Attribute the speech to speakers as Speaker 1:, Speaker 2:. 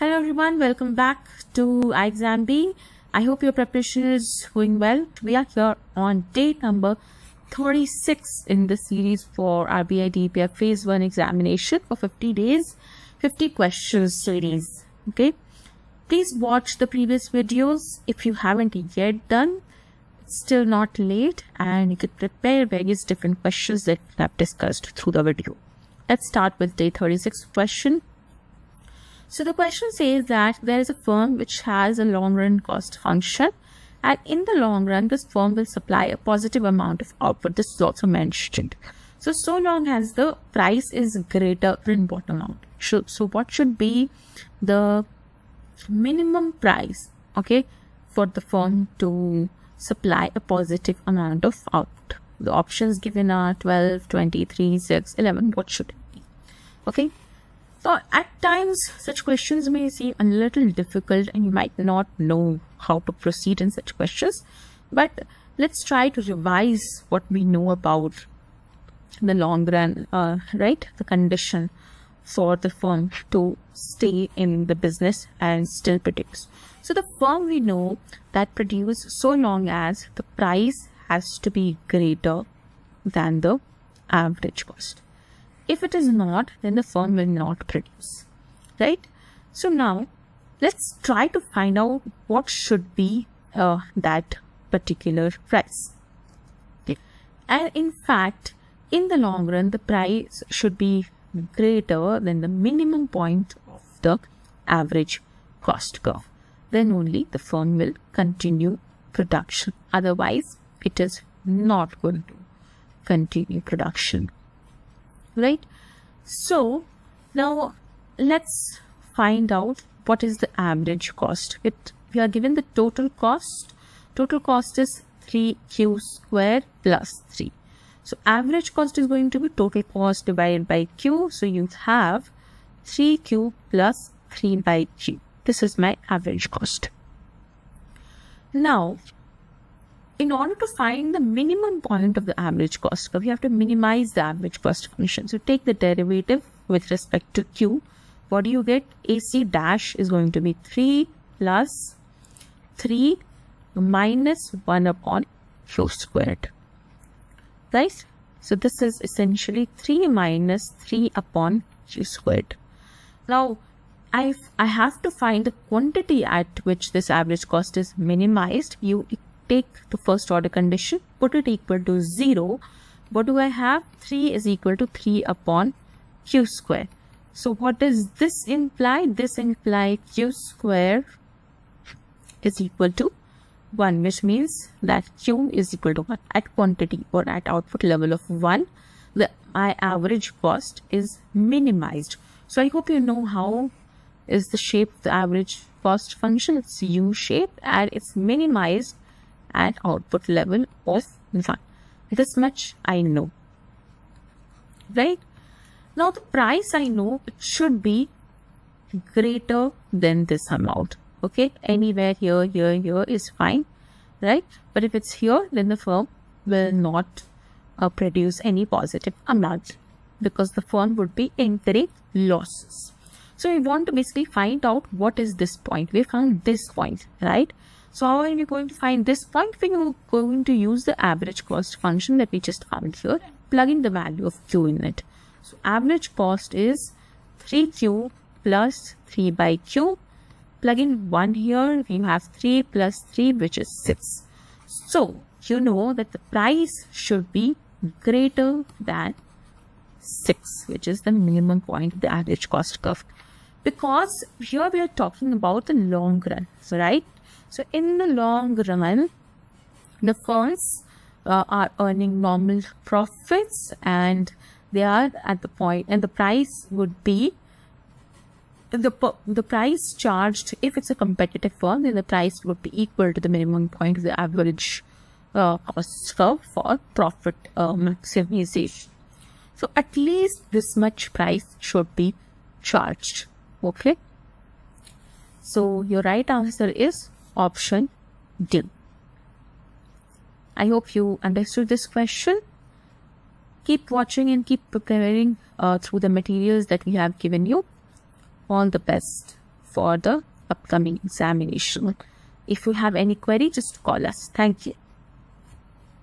Speaker 1: Hello everyone, welcome back to iExam B. I hope your preparation is going well. We are here on day number 36 in the series for RBI DEPR Phase 1 examination for 50 days, 50 questions series. Okay, please watch the previous videos if you haven't yet done. It's still not late and you could prepare various different questions that we have discussed through the video. Let's start with day 36 question. So the question says that there is a firm which has a long run cost function, and in the long run this firm will supply a positive amount of output. This is also mentioned. So long as the price is greater than what amount. So what should be the minimum price, okay, for the firm to supply a positive amount of output? The options given are 12, 23, 6, 11. What should it be? Okay. So at times such questions may seem a little difficult and you might not know how to proceed in such questions. But let's try to revise what we know about the long run, right? The condition for the firm to stay in the business and still produce. So the firm we know that produce so long as the price has to be greater than the average cost. If it is not, then the firm will not produce, right? So now let's try to find out what should be that particular price. Okay. And in fact, in the long run, the price should be greater than the minimum point of the average cost curve. Then only the firm will continue production. Otherwise, it is not going to continue production. Right? So now let's find out what is the average cost. We are given the total cost. Total cost is 3q squared plus 3. So average cost is going to be total cost divided by q. So you have 3q plus 3 by q. This is my average cost. Now, in order to find the minimum point of the average cost curve, you have to minimize the average cost function. So take the derivative with respect to q. What do you get? AC dash is going to be 3 plus 3 minus 1 upon q squared. Right? So this is essentially 3 minus 3 upon q squared. Now, I have to find the quantity at which this average cost is minimized. You take the first order condition, put it equal to 0. What do I have? 3 is equal to 3 upon q square. So what does this imply? This implies q square is equal to 1, which means that q is equal to 1 at quantity or at output level of 1. My average cost is minimized. So I hope you know how is the shape of the average cost function. It's U-shaped and it's minimized at output level of 1. This much I know. Right? Now the price I know it should be greater than this amount. Okay? Anywhere here is fine. Right? But if it's here, then the firm will not produce any positive amount because the firm would be incurring losses. So we want to basically find out what is this point. We found this point, right? So how are we going to find this point? We are going to use the average cost function that we just found here and plug in the value of q in it. So average cost is 3q plus 3 by q. Plug in 1 here. You have 3 plus 3, which is 6. So you know that the price should be greater than 6, which is the minimum point of the average cost curve. Because here we are talking about the long run, right? So in the long run, the firms are earning normal profits and they are at the point, and the price would be the price charged. If it's a competitive firm, then the price would be equal to the minimum point of the average cost curve for profit maximization. So at least this much price should be charged. Okay. So your right answer is option D. I hope you understood this question. Keep watching and keep preparing through the materials that we have given you. All the best for the upcoming examination. If you have any query, just call us. Thank you.